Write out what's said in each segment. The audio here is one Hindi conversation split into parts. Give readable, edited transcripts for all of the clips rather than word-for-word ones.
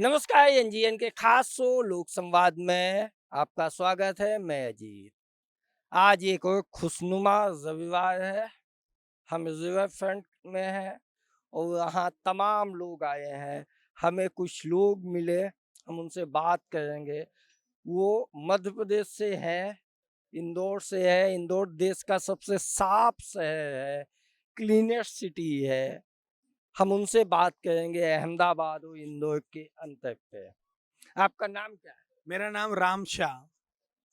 नमस्कार एनजीएन के खास शो लोक संवाद में आपका स्वागत है। मैं अजीत। आज एक और खुशनुमा रविवार है। हम रिवर फ्रंट में हैं और यहाँ तमाम लोग आए हैं। हमें कुछ लोग मिले, हम उनसे बात करेंगे। वो मध्य प्रदेश से हैं, इंदौर से है। इंदौर देश का सबसे साफ शहर है, क्लीनेस्ट सिटी है। हम उनसे बात करेंगे अहमदाबाद और इंदौर के अंतर पे। आपका नाम क्या है? मेरा नाम राम शाह।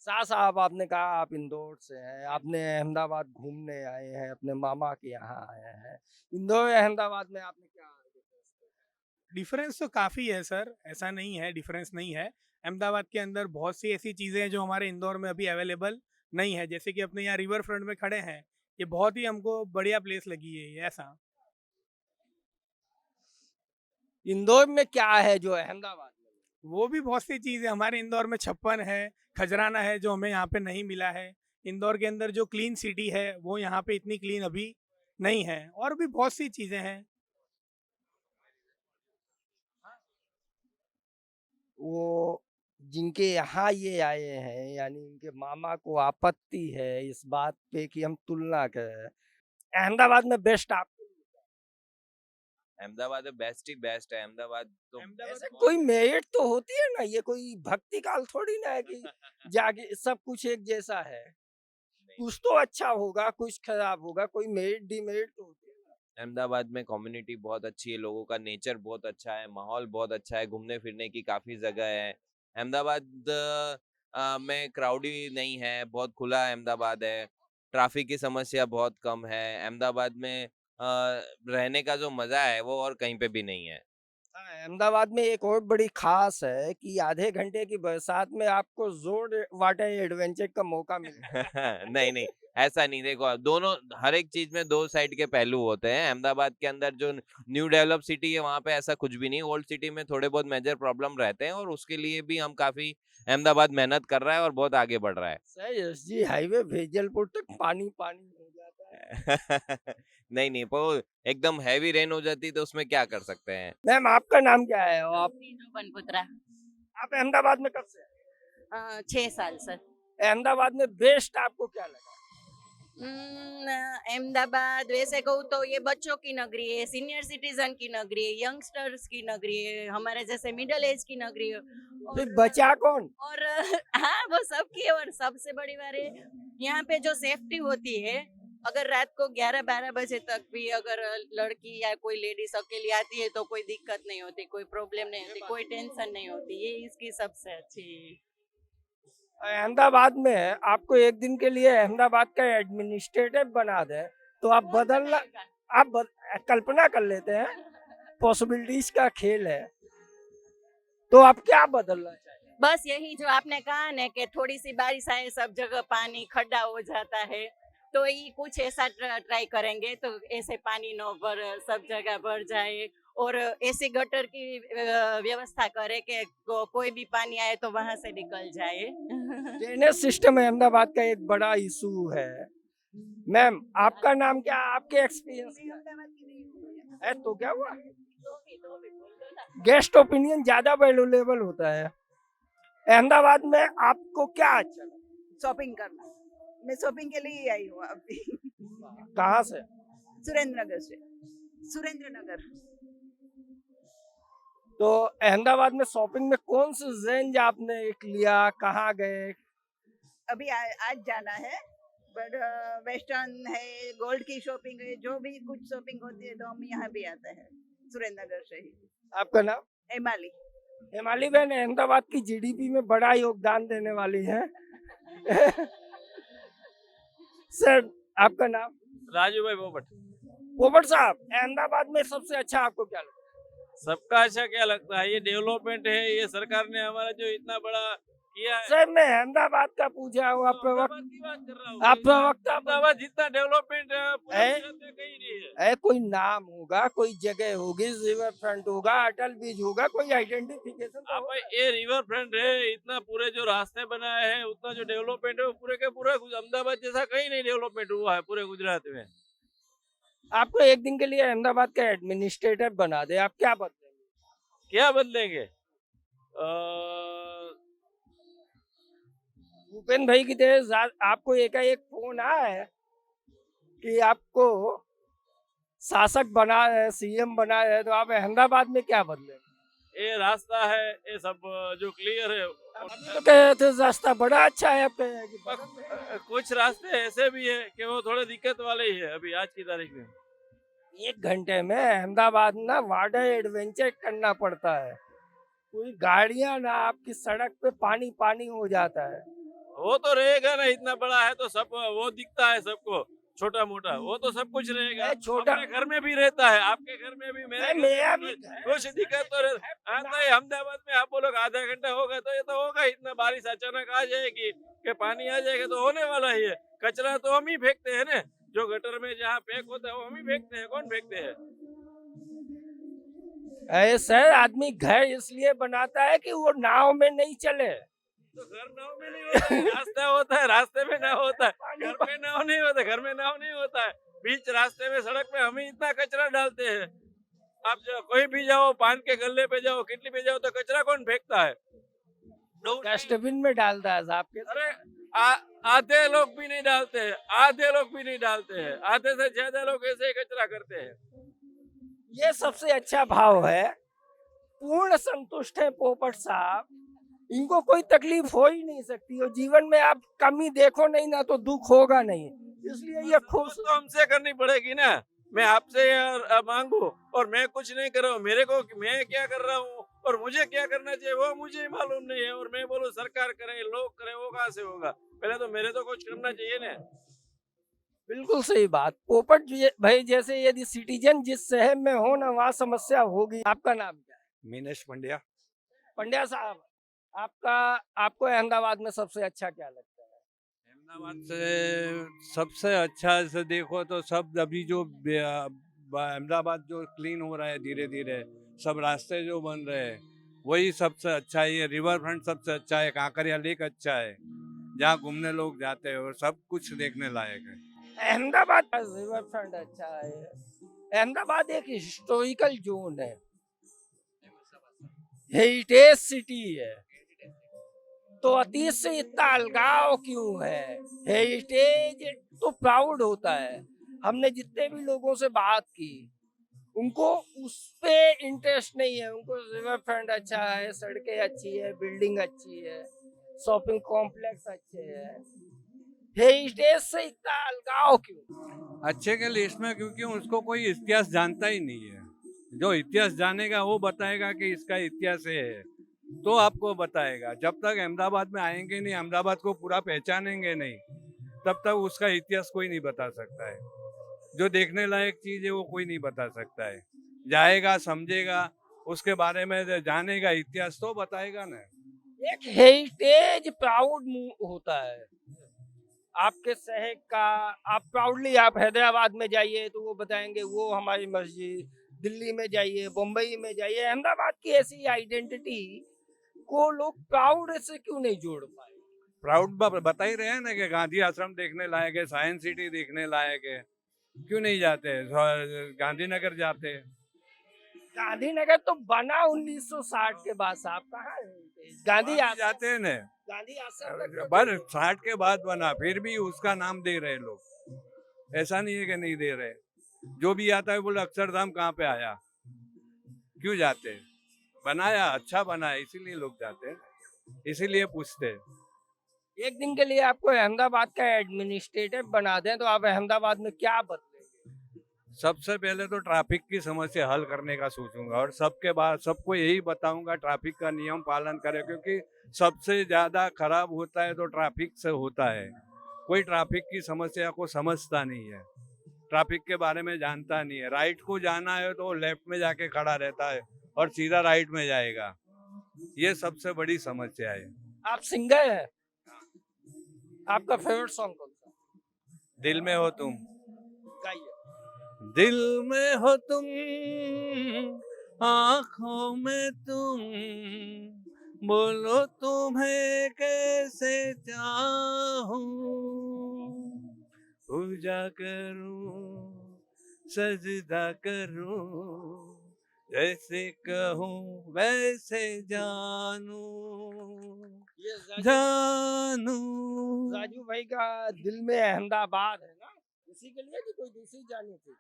शाह साहब, आपने कहा आप इंदौर से हैं, आपने अहमदाबाद घूमने आए हैं, अपने मामा के यहाँ आए हैं। इंदौर अहमदाबाद में आपने क्या difference देखा? डिफरेंस तो काफ़ी है सर, ऐसा नहीं है डिफरेंस नहीं है। अहमदाबाद के अंदर बहुत सी ऐसी चीज़ें हैं जो हमारे इंदौर में अभी अवेलेबल नहीं है। जैसे कि अपने यहाँ रिवर फ्रंट में खड़े हैं, ये बहुत ही हमको बढ़िया प्लेस लगी है ये ऐसा। इंदौर में क्या है जो अहमदाबाद में नहीं? वो भी बहुत सी चीज़ें हमारे इंदौर में छप्पन है, खजराना है जो हमें यहाँ पे नहीं मिला है। इंदौर के अंदर जो क्लीन सिटी है वो यहाँ पे इतनी क्लीन अभी नहीं है, और भी बहुत सी चीज़ें हैं। वो जिनके यहाँ ये आए हैं, यानी इनके मामा को आपत्ति है इस बात पे कि हम तुलना करें। अहमदाबाद में बेस्ट आप अहमदाबाद में बेस्ट ही बेस्ट है। अहमदाबाद तो अहमदाबाद ऐसे बहुत- कोई मेरिट तो होती है ना, ये कोई भक्ति काल थोड़ी ना है कि जाके सब कुछ एक जैसा है। कुछ तो अच्छा होगा, कुछ खराब होगा, कोई मेरिट डिमेरिट तो होती है ना। अहमदाबाद में कम्युनिटी बहुत अच्छी है, लोगों का नेचर बहुत अच्छा है, माहौल बहुत अच्छा है, घूमने फिरने की काफी जगह है। अहमदाबाद में क्राउडी नहीं है, बहुत खुला अहमदाबाद है। ट्रैफिक की समस्या बहुत कम है। अहमदाबाद में रहने का जो मजा है वो और कहीं पे भी नहीं है। हाँ, अहमदाबाद में एक और बड़ी खास है कि आधे घंटे की बरसात में आपको जोर वाटर एडवेंचर का मौका मिलेगा। नहीं नहीं, ऐसा नहीं। देखो, दोनों हर एक चीज में दो साइड के पहलू होते हैं। अहमदाबाद के अंदर जो न्यू डेवलप सिटी है वहां पे ऐसा कुछ भी नहीं। ओल्ड सिटी में थोड़े बहुत मेजर प्रॉब्लम रहते हैं और उसके लिए भी हम काफी अहमदाबाद मेहनत कर रहा है और बहुत आगे बढ़ रहा है। सर एसजी हाईवे भेजलपुर तक पानी पानी हो जाता है। नहीं नहीं, पर एकदम हैवी रेन हो जाती तो उसमें क्या कर सकते हैं। मैम, आपका नाम क्या है और नीनू बनपुत्रा। आप अहमदाबाद में कब से हैं? 6 साल सर। अहमदाबाद में बेस्ट आपको क्या लगा? अहमदाबाद वैसे कहूँ तो ये बच्चों की नगरी है, सीनियर सिटीजन की नगरी है, यंगस्टर्स की नगरी है, हमारे जैसे मिडिल एज की नगरी है। फिर बचा कौन? और हाँ, वो सबकी है। और सबसे बड़ी बात है यहाँ पे जो सेफ्टी होती है, अगर रात को 11-12 बजे तक भी अगर लड़की या कोई लेडीज अकेली आती है तो कोई दिक्कत नहीं होती, कोई प्रॉब्लम नहीं होती, कोई टेंशन नहीं होती। ये इसकी सबसे अच्छी। अहमदाबाद में आपको एक दिन के लिए अहमदाबाद का एडमिनिस्ट्रेटिव बना दे तो आप कौन बदलना, बनाएगा? आप कल्पना कर लेते हैं, पॉसिबिलिटीज का खेल है, तो आप क्या बदलना चाहिए? बस यही जो आपने कहा ना कि थोड़ी सी बारिश आए सब जगह पानी खड्डा हो जाता है, तो ये कुछ ऐसा ट्राई करेंगे तो ऐसे पानी न भर सब जगह भर जाए। और ऐसी गटर की व्यवस्था करे कि कोई भी पानी आए तो वहां से निकल जाए। ड्रेनेज सिस्टम अहमदाबाद का एक बड़ा इशू है। मैम, आपका नाम क्या है? आपके एक्सपीरियंस क्या है? तो क्या हुआ? गेस्ट ओपिनियन ज्यादा वैल्यूएबल होता है। अहमदाबाद में आपको क्या अच्छा लगा? शॉपिंग करना। मैं शॉपिंग के लिए ही आई हूँ अभी। कहाँ से? सुरेंद्र नगर से। सुरेंद्र नगर। तो अहमदाबाद में शॉपिंग में कौन सी रेंज आपने एक लिया, कहाँ गए? अभी आज जाना है, बट वेस्टर्न है, गोल्ड की शॉपिंग है, जो भी कुछ शॉपिंग होती है तो हम यहाँ भी आते हैं सुरेंद्र नगर से ही। आपका नाम? एमाली। हेमाली बहन अहमदाबाद की जीडीपी में बड़ा योगदान देने वाली है। सर, आपका नाम? राजू भाई बोबट। पोपट साहब, अहमदाबाद में सबसे अच्छा आपको क्या लगा? सबका अच्छा क्या लगता है? ये डेवलपमेंट है, ये सरकार ने हमारा जो इतना बड़ा किया है। सर, मैं अहमदाबाद का पूछा हुआ अहमदाबाद की बात कर रहा हूँ। आप प्रवक्ता अहमदाबाद जितना डेवलपमेंट पूरे है? भारत में कहीं नहीं है। है, कोई नाम होगा, कोई जगह होगी, रिवर फ्रंट होगा, अटल ब्रिज होगा, कोई आइडेंटिफिकेशन तो अब होगा। भाई ये रिवर फ्रंट है, इतना पूरे जो रास्ते बनाए हैं, उतना जो डेवलपमेंट है वो पूरे के पूरे अहमदाबाद जैसा कहीं नहीं डेवलपमेंट हुआ है पूरे गुजरात में। आपको एक दिन के लिए अहमदाबाद का एडमिनिस्ट्रेटर बना दे, आप क्या बदलेंगे? क्या बदलेंगे? भूपेन भाई की तरह आपको एकाएक फोन आया है कि आपको शासक बना है, सीएम बना है, तो आप अहमदाबाद में क्या बदले? ये रास्ता है, ये सब जो क्लियर है। अभी तो कह रहे थे रास्ता बड़ा अच्छा है, आप कह रहे हैं कि बदल गए। कुछ रास्ते ऐसे भी है कि वो थोड़े दिक्कत वाले ही है अभी आज की तारीख में। 1 घंटे में अहमदाबाद ना वाटर एडवेंचर करना पड़ता है, कोई गाड़ियां ना, आपकी सड़क पे पानी पानी हो जाता है। वो तो रहेगा ना, इतना बड़ा है तो सब वो दिखता है सबको, छोटा मोटा वो तो सब कुछ रहेगा। छोटा अपने घर में भी रहता है, आपके घर में भी, मेरे घर में मेरा भी भी कुछ दिक्कत तो आता है। अहमदाबाद में आप बोलोगे आधा घंटा होगा तो ये तो होगा, इतना बारिश अचानक आ जाएगी कि पानी आ जाएगा तो होने वाला ही है। कचरा तो हम ही फेंकते हैं ना, जो गटर में जहाँ फेंक होता है वो हम ही फेंकते हैं, कौन फेंकते हैं? सर, आदमी घर इसलिए बनाता है कि वो नाव में नहीं चले। तो घर नाव में नहीं होता है, रास्ता होता है, रास्ते में नाव होता है। घर में नाव नहीं होता, घर में नाव नहीं होता है। बीच रास्ते में सड़क पे हम ही इतना कचरा डालते हैं। आप कोई भी जाओ, पान के गल्ले पे जाओ, कितनी पे जाओ, तो कचरा कौन फेंकता है? डस्टबिन में डालता है साहब के। अरे आधे लोग भी नहीं डालते हैं, आधे लोग भी नहीं डालते हैं, आधे से ज्यादा लोग ऐसे ही कचरा करते हैं। ये सबसे अच्छा भाव है। पूर्ण संतुष्ट है पोपट साहब, इनको कोई तकलीफ हो ही नहीं सकती, और जीवन में आप कमी देखो नहीं ना तो दुख होगा नहीं, इसलिए ये खुश। तो हमसे करनी पड़ेगी ना। मैं आपसे मांगू और मैं कुछ नहीं कर रहा हूँ, मेरे को मैं क्या कर रहा हूँ और मुझे क्या करना चाहिए वो मुझे ही मालूम नहीं है, और मैं बोलूँ सरकार करे, लोग करे, वो कहाँ से होगा? पहले तो मेरे तो कुछ करना चाहिए ना। बिल्कुल सही बात। पोपट भाई जैसे यदि सिटीजन जिस शहर में हो ना, वहाँ समस्या होगी। आपका नाम क्या है? मीनेश पंड्या। पंड्या साहब, आपको अहमदाबाद में सबसे अच्छा क्या लगता है? अहमदाबाद से सबसे अच्छा से देखो तो सब अभी जो अहमदाबाद जो क्लीन हो रहा है धीरे धीरे, सब रास्ते जो बन रहे हैं वही सबसे अच्छा है। ये रिवर फ्रंट सबसे अच्छा है, कांकरिया लेक अच्छा है, जहाँ घूमने लोग जाते हैं और सब कुछ देखने लायक है। अहमदाबाद का रिवर फ्रंट अच्छा है। अहमदाबाद एक हिस्टोरिकल जोन है, हेरिटेज सिटी है, तो अतीत से इतना अलगाव क्यों है? हेरिटेज तो प्राउड होता है। हमने जितने भी लोगों से बात की, उनको उस पे इंटरेस्ट नहीं है। उनको रिवर फ्रंट अच्छा है, सड़कें अच्छी है, बिल्डिंग अच्छी है, शॉपिंग कॉम्प्लेक्स अच्छे हैं। हेरिटेज से इतना अलगाव क्यों? अच्छे के लिस्ट में क्योंकि उसको कोई इतिहास जानता ही नहीं है। जो इतिहास जानेगा वो बताएगा कि इसका इतिहास है, तो आपको बताएगा। जब तक अहमदाबाद में आएंगे नहीं, अहमदाबाद को पूरा पहचानेंगे नहीं, तब तक उसका इतिहास कोई नहीं बता सकता है। जो देखने लायक चीज है वो कोई नहीं बता सकता है। जाएगा, समझेगा, उसके बारे में जानेगा, इतिहास तो बताएगा ना। एक हेरिटेज प्राउड होता है आपके शहर का। आप प्राउडली आप हैदराबाद में जाइए तो वो बताएंगे वो हमारी मस्जिद, दिल्ली में जाइए, मुंबई में जाइए, अहमदाबाद की ऐसी आइडेंटिटी को लोग प्राउड से क्यों नहीं जोड़ पाए? प्राउड बता ही रहे हैं ना कि गांधी आश्रम देखने लायक है, साइंस सिटी देखने लायक है, क्यों नहीं जाते? गांधीनगर जाते। गांधीनगर तो बना 1960 के बाद साहब, कहाँ है? गांधी जाते हैं ना, गांधी आश्रम तक तो पर 60 के बाद बना, फिर भी उसका नाम दे रहे लोग। ऐसा नहीं है कि नहीं दे रहे। जो भी आता है बोले अक्षरधाम कहाँ पे आया, क्यों जाते? बनाया, अच्छा बना है, इसीलिए लोग जाते हैं, इसीलिए पूछते हैं। एक दिन के लिए आपको अहमदाबाद का एडमिनिस्ट्रेटिव बना दें तो आप अहमदाबाद में क्या बदलेंगे? सबसे पहले तो ट्रैफिक की समस्या हल करने का सोचूंगा, और सबके बाद सबको यही बताऊंगा ट्रैफिक का नियम पालन करें, क्योंकि सबसे ज्यादा खराब होता है तो ट्रैफिक से होता है। कोई ट्रैफिक की समस्या को समझता नहीं है, ट्रैफिक के बारे में जानता नहीं है। राइट को जाना है तो लेफ्ट में जाके खड़ा रहता है और सीधा राइट में जाएगा। ये सबसे बड़ी समस्या है। आप सिंगर हैं, आपका फेवरेट सॉन्ग कौन सा? दिल में हो तुम। गाइए। दिल में हो तुम, आँखों में तुम, बोलो तुम्हें कैसे चाहूं, पूजा करूं, सजदा करूं, जैसे कहूँ वैसे जानू ये जानू राजू भाई का दिल में अहमदाबाद है ना, इसी के लिए कि कोई दूसरी जानी थी?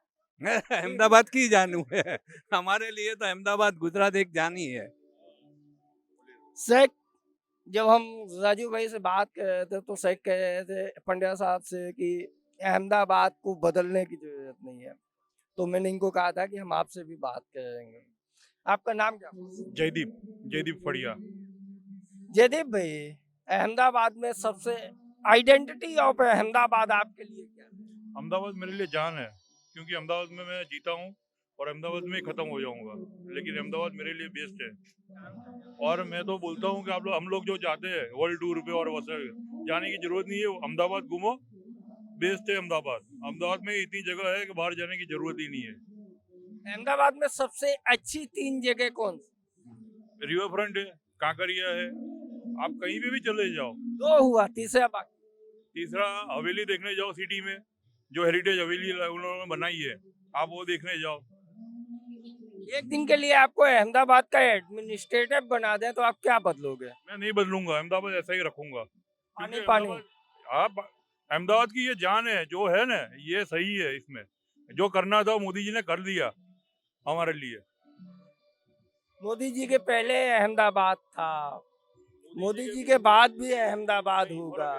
अहमदाबाद की जानू है। हमारे लिए तो अहमदाबाद गुजरात एक जानी है। शेख, जब हम राजू भाई से बात कर रहे थे तो शेख कह रहे थे पंड्या साहब से कि अहमदाबाद को बदलने की जरूरत नहीं है, तो मैंने इनको कहा था कि हम आपसे भी बात करेंगे। आपका नाम क्या? जयदीप फड़िया। जयदीप भाई, अहमदाबाद में सबसे आइडेंटिटी ऑफ अहमदाबाद आपके लिए क्या है? अहमदाबाद मेरे लिए जान है, क्योंकि अहमदाबाद में मैं जीता हूँ और अहमदाबाद में ही खत्म हो जाऊंगा, लेकिन अहमदाबाद मेरे लिए बेस्ट है। और मैं तो बोलता हूँ कि हम लोग जो जाते हैं वर्ल्ड टूर पे और वैसे जाने की जरूरत नहीं है, अहमदाबाद घूमो, बेस्ट है अहमदाबाद। अहमदाबाद में इतनी जगह है कि बाहर जाने की जरूरत ही नहीं है। अहमदाबाद में सबसे अच्छी 3 जगह कौन सी? रिवर फ्रंट है, कांकरिया है, आप कहीं पे भी चले जाओ। 2 हुआ, तीसरा बाकी। तीसरा हवेली देखने जाओ सिटी में, जो हेरिटेज हवेली उन्होंने बनाई है, आप वो देखने जाओ। एक दिन के लिए आपको अहमदाबाद का एडमिनिस्ट्रेटिव बना दें तो आप क्या बदलोगे? मैं नहीं बदलूंगा, अहमदाबाद ऐसा ही रखूंगा। पानी क्योंकि पानी। आप अहमदाबाद की ये जान है जो है ना, ये सही है। इसमें जो करना था मोदी जी ने कर दिया हमारे लिए। मोदी जी के पहले अहमदाबाद था, मोदी जी के बाद भी अहमदाबाद होगा।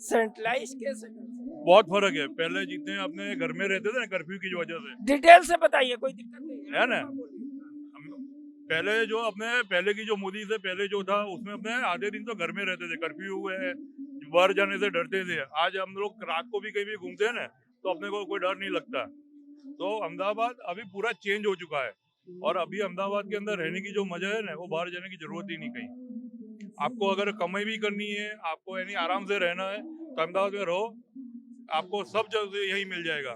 सेंट्रलाइज कैसे कर सकते हैं? बहुत फर्क है। पहले जितने अपने घर में रहते थे ना कर्फ्यू की वजह से, डिटेल से बताइए, कोई दिक्कत नहीं है ना, पहले जो अपने पहले की जो मोदी से पहले जो था उसमें अपने आधे दिन तो घर में रहते थे, कर्फ्यू हुए है, बाहर जाने से डरते थे। आज हम लोग रात को भी कहीं भी घूमते हैं ना तो अपने को कोई डर नहीं लगता। तो अहमदाबाद अभी पूरा चेंज हो चुका है, और अभी अहमदाबाद के अंदर रहने की जो मजा है ना, वो बाहर जाने की जरूरत ही नहीं कहीं। आपको अगर कमाई भी करनी है, आपको यानी आराम से रहना है, तो अहमदाबाद में रहो, आपको सब जगह यही मिल जाएगा।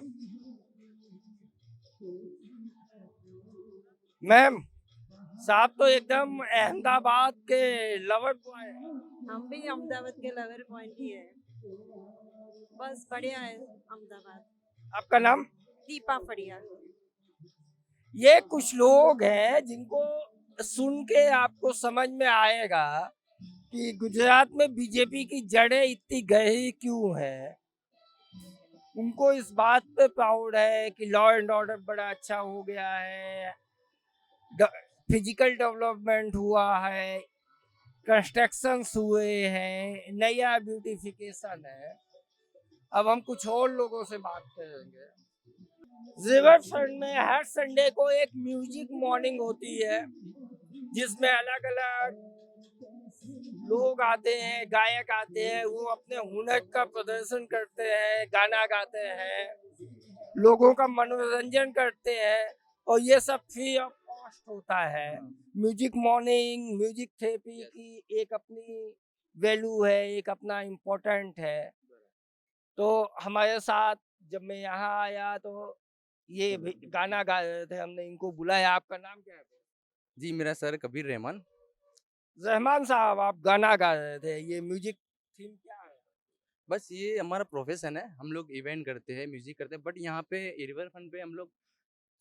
मैम, साहब तो एकदम अहमदाबाद के लवर बॉय हैं। हम भी अहमदाबाद के लवर पॉइंट ही है। बस बढ़िया है अहमदाबाद। आपका नाम? दीपा फड़िया। ये कुछ लोग हैं जिनको सुन के आपको समझ में आएगा कि गुजरात में बीजेपी की जड़ें इतनी गहरी क्यों हैं। उनको इस बात पे प्राउड है कि लॉ एंड ऑर्डर बड़ा अच्छा हो गया है, फिजिकल डेवलपमेंट हुआ है, कंस्ट्रक्शंस हुए हैं, नया ब्यूटिफिकेशन है। अब हम कुछ और लोगों से बात करेंगे। रिवर फ्रंट में हर संडे को एक म्यूजिक मॉर्निंग होती है, जिसमें अलग अलग लोग आते हैं, गायक आते हैं, वो अपने हुनर का प्रदर्शन करते हैं, गाना गाते हैं, लोगों का मनोरंजन करते हैं, और ये सब फ्री ऑफ कॉस्ट होता है। म्यूजिक मॉर्निंग, म्यूजिक थेरेपी की एक अपनी वैल्यू है, एक अपना इम्पोर्टेंट है। तो हमारे साथ जब मैं यहाँ आया तो ये गाना गा रहे थे, हमने इनको बुलाया। आपका नाम क्या है? जी मेरा सर कबीर रहमान। रहमान साहब, आप गाना गा रहे थे, ये म्यूजिक थीम क्या है? बस ये हमारा प्रोफेशन है, हम लोग इवेंट करते हैं, म्यूजिक करते हैं, बट यहाँ पे रिवर फ्रंट पे हम लोग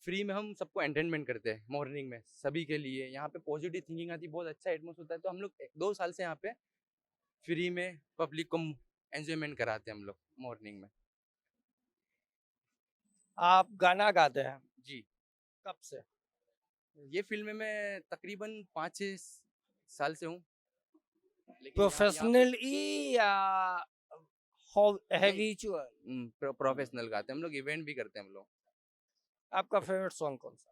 फ्री में हम सबको एंटरटेनमेंट करते हैं मॉर्निंग में सभी के लिए। यहाँ पे पॉजिटिव थिंकिंग आती है, बहुत अच्छा एटमोसफियर होता है। तो हम लोग 2 साल से यहाँ पे फ्री में पब्लिक को एंजॉयमेंट कराते हैं हम लोग मॉर्निंग में। आप गाना गाते हैं जी। कब से? ये फील्ड में मैं तकरीबन 5-6 साल से हूँ। प्रोफेशनली या हैबिचुअल? प्रोफेशनल गाते हैं हम लोग, इवेंट भी करते हैं हम लोग। आपका फेवरेट सॉन्ग कौन सा?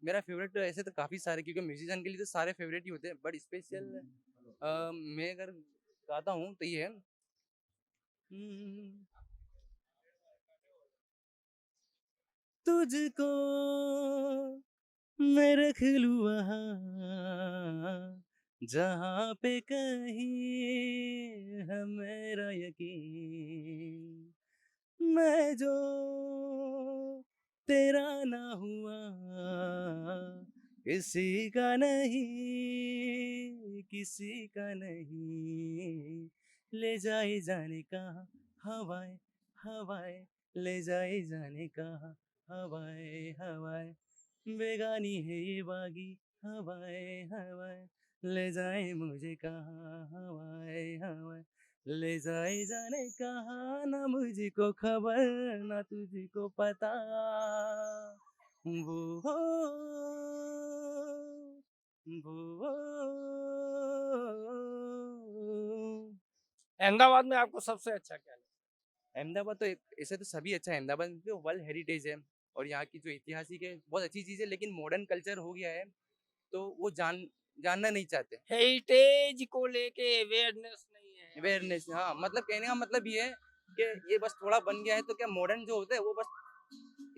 मेरा फेवरेट ऐसे तो काफ़ी सारे, क्योंकि म्यूजिशियन के लिए तो सारे फेवरेट ही होते हैं, बट स्पेशल मैं अगर गाता हूँ तो ये है तुझको मैं रख लूँ वहाँ जहाँ पे कहीं है मेरा यकीन, मैं जो तेरा ना हुआ किसी का नहीं, किसी का नहीं, ले जाए जाने का हवाएं हवाएं, ले जाए जाने का हवाएं हवाएं, बेगानी है ये बागी हवाएं हवाएं, ले जाए मुझे कहाँ हवाएं हवाएं, ले जाए जाने कहाँ, ना मुझको खबर ना तुझको पता, वो वो अहमदाबाद में आपको सबसे अच्छा क्या लगा? अहमदाबाद तो ऐसे तो सभी अच्छा है। अहमदाबाद में वर्ल्ड हेरिटेज है और यहाँ की जो ऐतिहासिक है बहुत अच्छी चीज़ है, लेकिन मॉडर्न कल्चर हो गया है तो वो जानना नहीं चाहते। हेरिटेज को लेके अवेयरनेस नहीं है। अवेयरनेस, हाँ, मतलब कहने का मतलब ये है कि ये बस थोड़ा बन गया है तो क्या मॉडर्न जो होता है वो बस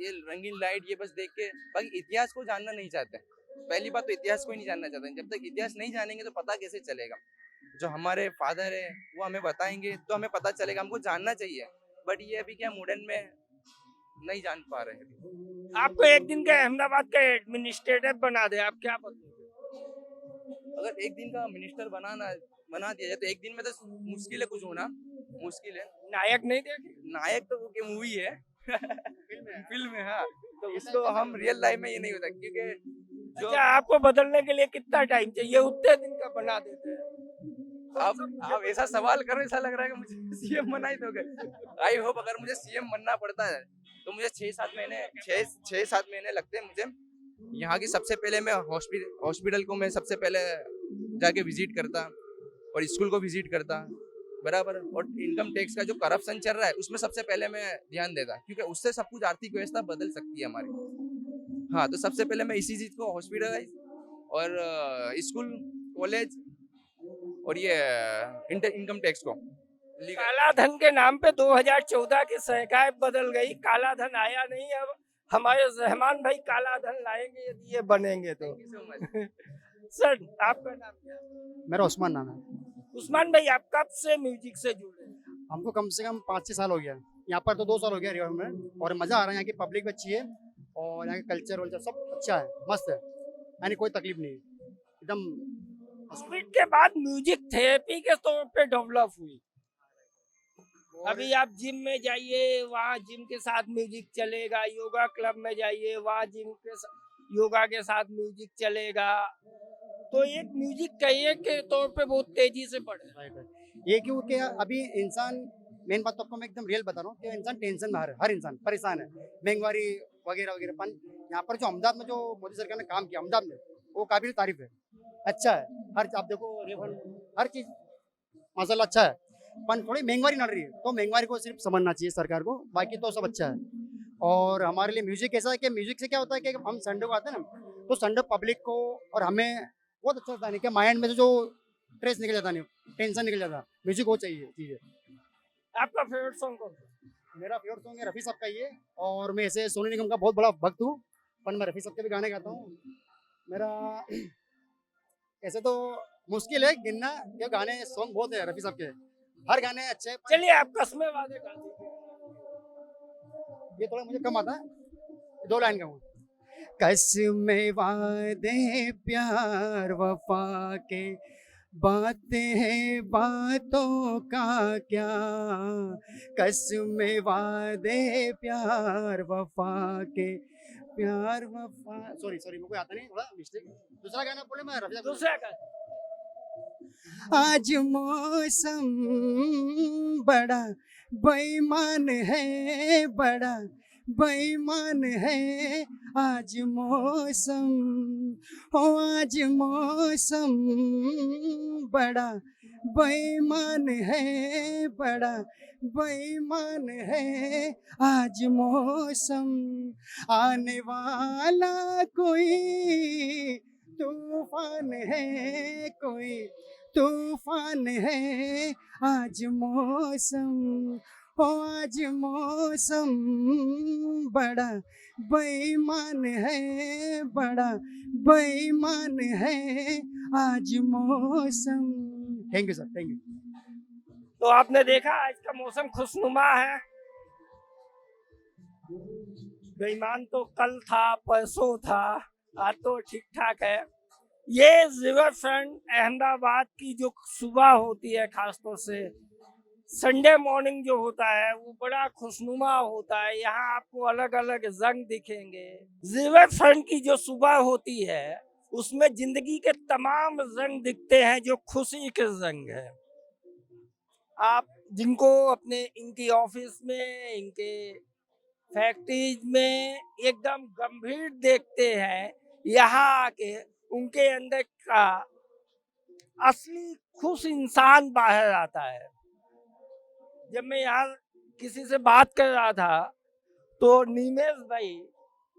ये रंगीन लाइट ये बस देख के, बाकी इतिहास को जानना नहीं चाहते। पहली बात तो इतिहास को ही नहीं जानना चाहते। जब तक इतिहास नहीं जानेंगे तो पता कैसे चलेगा? जो हमारे फादर है वो हमें बताएंगे तो हमें पता चलेगा, हमको जानना चाहिए। बट ये अभी क्या मॉडर्न में नहीं जान पा रहे हैं। आपको एक दिन का अहमदाबाद का एडमिनिस्ट्रेटिव बना दे, आप क्या बदलोगे? अगर एक दिन का मिनिस्टर बना दिया जाए तो एक दिन में तो मुश्किल है कुछ होना, मुश्किल है। नायक नहीं देखे? नायक तो वो मूवी है फिल्म है, हाँ, तो उसको हम रियल लाइफ में ये नहीं होता क्योंकि जो अच्छा, आपको बदलने के लिए कितना टाइम चाहिए? उतने दिन का बना देते हैं। आप ऐसा सवाल करो, ऐसा लग रहा है कि मुझे सीएम बना ही दोगे। आई होप अगर मुझे सीएम बनना पड़ता है तो मुझे 6-7 महीने लगते हैं मुझे। यहाँ की सबसे पहले मैं हॉस्पिटल को मैं सबसे पहले जाके विजिट करता और स्कूल को विजिट करता, बराबर। और इनकम टैक्स का जो करप्शन चल रहा है उसमें सबसे पहले मैं ध्यान देता, क्योंकि उससे सब कुछ आर्थिक व्यवस्था बदल सकती है हमारी। हाँ, तो सबसे पहले मैं इसी चीज को हॉस्पिटल और स्कूल कॉलेज और ये इनकम टैक्स को काला धन के नाम पे 2014 की सरकार बदल गई, काला धन आया नहीं। अब हमारे रहमान भाई काला धन लाएंगे यदि ये बनेंगे तो। सर, आपका नाम क्या है? मेरा उस्मान नाम है। उस्मान भाई, आप कब से म्यूजिक से जुड़े हैं? हमको कम से कम 5-6 साल हो गया। यहाँ पर तो 2 साल हो गया रिवर में, और मज़ा आ रहा है। यहाँ की पब्लिक भी अच्छी है और यहाँ का कल्चर वल्चर सब अच्छा है, मस्त है, यानी कोई तकलीफ नहीं है, एकदम। कोविड के बाद म्यूजिक थेरेपी के तौर पे डेवलप हुई। अभी आप जिम में जाइए, वहाँ जिम के साथ म्यूजिक चलेगा। योगा क्लब में जाइए, वहाँ जिम के योगा के साथ म्यूजिक चलेगा। तो एक म्यूजिक करियर के तौर पे बहुत तेजी से बढ़े। राइट। ये क्योंकि अभी इंसान, मेन बात तो आपको मैं एकदम रियल बता रहा हूँ कि इंसान टेंशन में हर इंसान परेशान है, महंगाई वगैरह वगैरह। पर यहाँ पर जो अहमदाबाद में जो मोदी सरकार ने काम किया अहमदाबाद में, वो काबिल तारीफ है, अच्छा है। हर आप देखो हर चीज़ माशाल्लाह अच्छा है। पर थोड़ी महंगाई नड़ रही है, तो महंगाई को सिर्फ समझना चाहिए सरकार को, बाकी तो सब अच्छा है। और हमारे लिए म्यूजिक ऐसा है कि म्यूजिक से क्या होता है कि हम संडे को आते हैं ना, तो संडे पब्लिक को और हमें बहुत अच्छा लगता है कि माइंड में से जो स्ट्रेस निकल जाता नहीं, टेंशन निकल जाता, म्यूजिक हो चाहिए चीज़ है। आपका फेवरेट सॉन्ग कौन सा? मेरा फेवरेट सॉन्ग है रफ़ी साहब का ये, और मैं ऐसे सोनू निगम का बहुत बड़ा भक्त हूँ, पर मैं रफ़ी साहब के भी गाने गाता हूँ। मेरा ऐसे तो मुश्किल है गिनना, ये गाने सॉन्ग बहुत है रफ़ी साहब के, हर गाने अच्छे हैं। चलिए, आप कसमें वादे गा दीजिए। ये थोड़ा मुझे कम आता है, 2 लाइन गाऊँ। कसमें वादे प्यार वफा के, बातें हैं बातों का क्या, कसमें वादे प्यार वफा के, प्यार वफा। सॉरी मेरे को आता नहीं, थोड़ा मिस्टेक। दूसरा गाना बोले मैं रफ़ी साहब। दूसरा गाना। आज मौसम बड़ा बेईमान है, बड़ा बेईमान है आज मौसम, हो आज मौसम बड़ा बेईमान है, बड़ा बेईमान है आज मौसम, आने वाला कोई तूफान है, कोई तूफान है आज मौसम, हो आज मौसम बड़ा बेईमान है, बड़ा बेईमान है आज मौसम। Thank you sir, thank you. तो आपने देखा आज का मौसम खुशनुमा है। बेईमान तो कल था, परसों था, आज तो ठीक ठाक है। ये रिवर फ्रंट अहमदाबाद की जो सुबह होती है, खासतौर से संडे मॉर्निंग जो होता है वो बड़ा खुशनुमा होता है। यहाँ आपको अलग अलग रंग दिखेंगे। रिवर फ्रंट की जो सुबह होती है उसमें जिंदगी के तमाम रंग दिखते हैं जो खुशी के रंग है। आप जिनको अपने इनकी ऑफिस में, इनके फैक्ट्रीज में एकदम गंभीर देखते हैं, यहाँ आके उनके अंदर का असली खुश इंसान बाहर आता है। जब मैं यहाँ किसी से बात कर रहा था तो निमेश भाई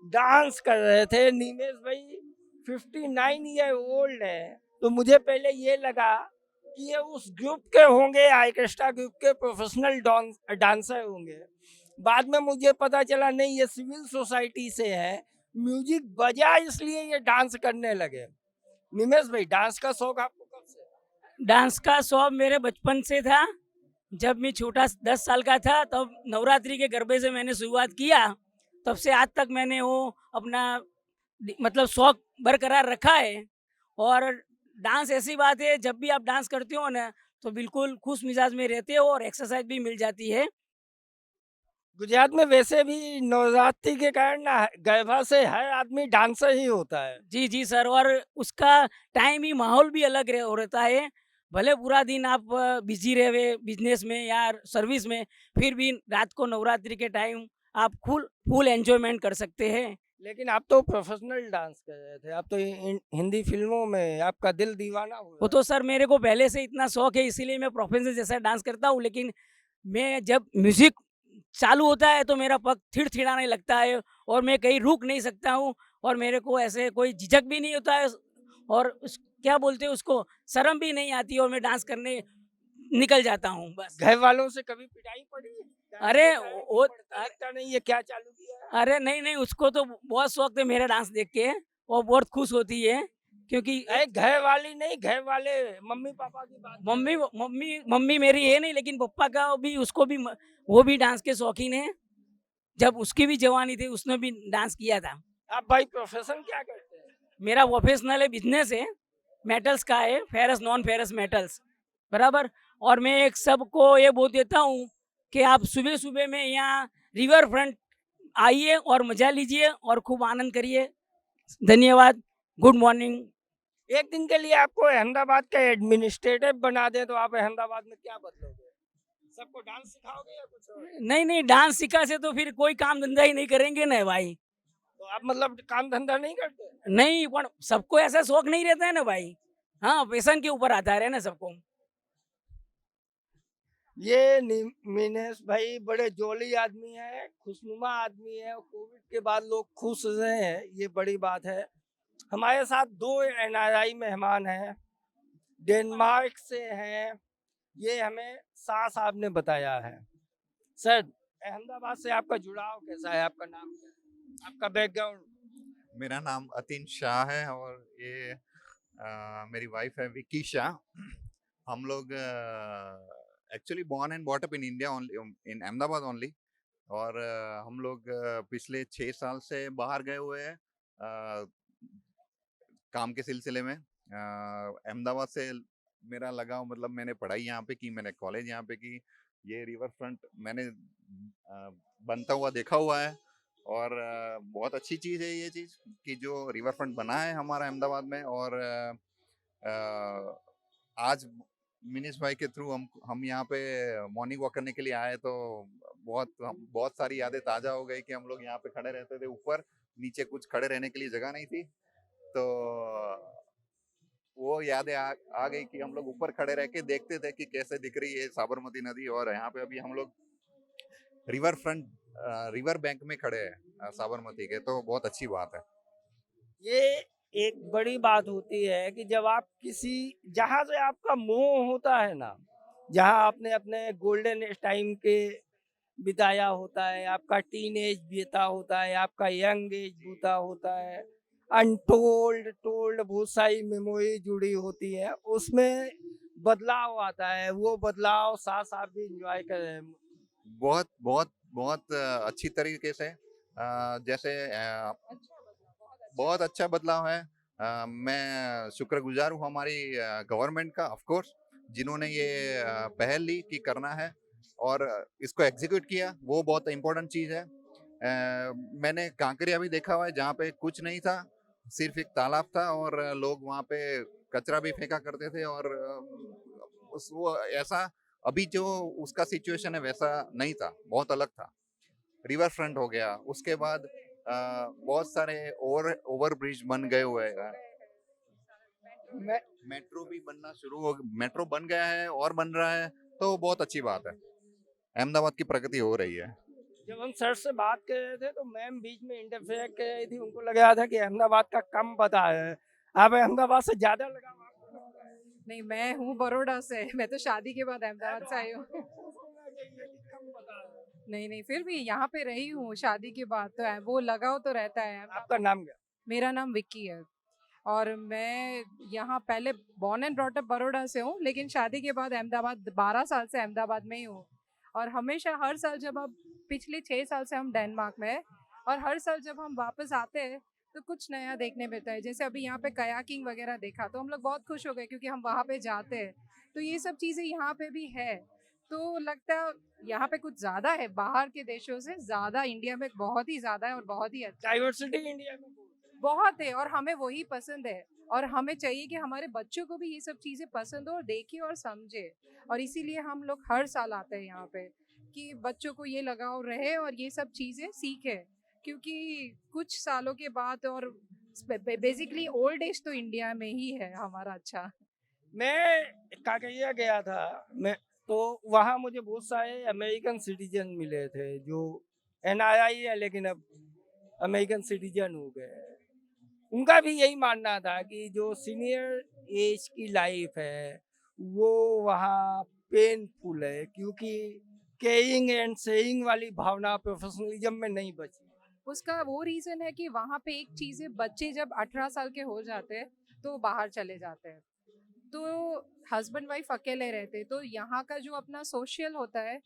डांस कर रहे थे। निमेश भाई 59 ईयर ओल्ड है। तो मुझे पहले ये लगा कि ये उस ग्रुप के होंगे, ऑर्केस्ट्रा ग्रुप के प्रोफेशनल डांसर होंगे। बाद में मुझे पता चला नहीं, ये सिविल सोसाइटी से है। म्यूजिक बजा इसलिए ये डांस करने लगे। निमेश भाई, डांस का शौक आपको कब से? डांस का शौक मेरे बचपन से था। जब मैं छोटा 10 साल का था तब नवरात्रि के गरबे से मैंने शुरुआत किया। तब से आज तक मैंने वो अपना मतलब शौक बरकरार रखा है। और डांस ऐसी बात है, जब भी आप डांस करते हो ना तो बिल्कुल खुश मिजाज में रहते हो और एक्सरसाइज भी मिल जाती है। गुजरात में वैसे भी नवरात्रि के कारण ना गरबा से हर आदमी डांसर ही होता है। जी जी सर, और उसका टाइम ही माहौल भी अलग रहता है। भले पूरा दिन आप बिजी रहे बिजनेस में या सर्विस में, फिर भी रात को नवरात्रि के टाइम आप फुल एंजॉयमेंट कर सकते हैं। लेकिन आप तो प्रोफेशनल डांस कर रहे थे, आप तो हिंदी फिल्मों में आपका दिल दीवाना हुआ। वो तो सर मेरे को पहले से इतना शौक है, इसीलिए मैं प्रोफेशनल जैसा डांस करता हूँ। लेकिन मैं जब म्यूजिक चालू होता है तो मेरा पग थिड़थिड़ाने लगता है और मैं कहीं रुक नहीं सकता हूँ। और मेरे को ऐसे कोई झिझक भी नहीं होता है और क्या बोलते हैं उसको, शर्म भी नहीं आती और मैं डांस करने निकल जाता हूँ बस। घर वालों से कभी पिटाई पड़ी? अरे वो लगता नहीं ये क्या चालू किया है? अरे नहीं, उसको तो बहुत शौक थे मेरा डांस देख के। वो बहुत खुश होती है क्योंकि घर वाली नहीं, घर वाले मम्मी पापा की बात। मम्मी मेरी है नहीं, लेकिन पप्पा का भी, उसको भी, वो भी डांस के शौकीन है। जब उसकी भी जवानी थी उसने भी डांस किया था। आप भाई प्रोफेशन क्या करते हैं? मेरा प्रोफेशनल है, बिजनेस है, मेटल्स का है, फेरस नॉन फेरस मेटल्स बराबर। और मैं एक सबको ये बोल देता हूँ कि आप सुबह सुबह में यहाँ रिवर फ्रंट आइए और मजा लीजिए और खूब आनंद करिए। धन्यवाद, गुड मॉर्निंग। एक दिन के लिए आपको अहमदाबाद का एडमिनिस्ट्रेटिव बना दे तो आप अहमदाबाद में क्या बदलोगे? सबको डांस सिखाओगे या कुछ और? नहीं, डांस सिखा से तो फिर कोई काम धंधा ही नहीं करेंगे ना भाई। तो आप मतलब काम धंधा नहीं करते? नहीं, पर सबको ऐसा शौक नहीं रहता है ना भाई। हाँ, पैशन के ऊपर आता है ना सबको। ये मिनेश भाई बड़े जोली आदमी है, खुशनुमा आदमी है। कोविड के बाद लोग खुश रहे हैं, ये बड़ी बात है। हमारे साथ 2 NRI मेहमान हैं, डेनमार्क से हैं। ये हमें शाह साहब ने बताया है। सर, अहमदाबाद से आपका जुड़ाव कैसा है? आपका नाम क्या है? आपका बैकग्राउंड? मेरा नाम अतीन शाह है और ये मेरी वाइफ है विकी शाह। हम लोग actually born and bought up in India only, in Ahmedabad only. और हम लोग पिछले 6 साल से बाहर गए हुए हैं काम के सिलसिले में। अहमदाबाद से मेरा लगाव, मतलब मैंने पढ़ाई यहाँ पे की, मैंने कॉलेज यहाँ पे की। ये रिवर फ्रंट मैंने बनता हुआ देखा हुआ है और बहुत अच्छी चीज़ है ये चीज़ कि जो रिवर फ्रंट बना है हमारा अहमदाबाद में। और आज मिनिश भाई के थ्रू हम यहाँ पे मॉर्निंग वॉक करने के लिए आए तो बहुत सारी यादें ताज़ा हो गई कि हम लोग यहाँ पे खड़े रहते थे। ऊपर नीचे कुछ खड़े रहने के लिए जगह नहीं थी, तो वो यादें आ गई कि हम लोग ऊपर खड़े रह के देखते थे कि कैसे दिख रही है साबरमती नदी। और यहाँ पे अभी हम लोग रिवर बैंक में खड़े हैं साबरमती के, तो बहुत अच्छी बात है। ये एक बड़ी बात होती है कि जब आप किसी, जहाँ से आपका मोह होता है ना, जहाँ आपने अपने गोल्डन टाइम के बिताया होता है, आपका टीन एज बीता होता है, आपका यंग एज बीता होता है, अनटोल्ड टोल्ड बहुत सारी मेमोरी जुड़ी होती है, उसमें बदलाव आता है। वो बदलाव साथ साथ भी इंजॉय कर रहे हैं। बहुत बहुत बहुत अच्छी तरीके से, जैसे बहुत अच्छा बदलाव है। मैं शुक्रगुजार हूँ हमारी गवर्नमेंट का, ऑफ कोर्स, जिन्होंने ये पहल ली कि करना है। और इसको एग्जीक्यूट किया, वो बहुत इंपॉर्टेंट चीज़ है। मैंने कांकरिया भी देखा हुआ है जहाँ पे कुछ नहीं था, सिर्फ एक तालाब था और लोग वहाँ पे कचरा भी फेंका करते थे और वो ऐसा अभी जो उसका सिचुएशन है वैसा नहीं था, बहुत अलग था। रिवर फ्रंट हो गया, उसके बाद बहुत सारे ओवर ब्रिज बन गए हुए हैं, मेट्रो भी बनना शुरू हो, मेट्रो बन गया है और बन रहा है, तो बहुत अच्छी बात है। अहमदाबाद की प्रगति हो रही है। जब हम सर से बात कर रहे थे तो मैम बीच में इंटरफेयर कर रही थी, उनको लग रहा था कि अहमदाबाद का कम पता है, आप अहमदाबाद से ज्यादा लगा। नहीं, मैं हूँ बड़ौदा से, मैं तो शादी के बाद अहमदाबाद से आई हूँ। नहीं नहीं, फिर भी यहाँ पे रही हूँ शादी के बाद, तो वो लगाव तो रहता है। आपका नाम क्या? मेरा नाम विक्की है और मैं यहाँ पहले born and brought up Baroda से हूँ, लेकिन शादी के बाद अहमदाबाद 12 साल से अहमदाबाद में ही हूँ। और हमेशा हर साल जब अब पिछले 6 साल से हम डेनमार्क में है और हर साल जब हम वापस आते हैं तो कुछ नया देखने मिलता है। जैसे अभी यहाँ पे कयाकिंग वगैरह देखा तो हम लोग बहुत खुश हो गए क्योंकि हम वहाँ पे जाते हैं, तो ये सब चीज़ें यहाँ पे भी है। तो लगता है यहाँ पे कुछ ज़्यादा है, बाहर के देशों से ज़्यादा इंडिया में बहुत ही ज़्यादा है और बहुत ही अच्छा। डाइवर्सिटी इंडिया में बहुत है और हमें वही पसंद है और हमें चाहिए कि हमारे बच्चों को भी ये सब चीज़ें पसंद हो और देखे और समझे। और इसीलिए हम लोग हर साल आते हैं यहाँ पे कि बच्चों को ये लगाव रहे और ये सब चीज़ें सीखे, क्योंकि कुछ सालों के बाद और बेसिकली ओल्ड एज तो इंडिया में ही है हमारा। अच्छा, मैं काकरिया गया था, मैं तो वहाँ मुझे बहुत सारे अमेरिकन सिटीजन मिले थे जो NRI है लेकिन अब अमेरिकन सिटीजन हो गए। उनका भी यही मानना था कि जो सीनियर एज की लाइफ है वो वहाँ पेनफुल है, क्योंकि केयरिंग एंड शेयरिंग वाली भावना प्रोफेशनलिज्म में नहीं बची। उसका वो रीज़न है कि वहाँ पे एक चीज़ है, बच्चे जब 18 साल के हो जाते हैं तो बाहर चले जाते हैं, तो हस्बैंड वाइफ अकेले रहते, तो यहाँ का जो अपना सोशल होता है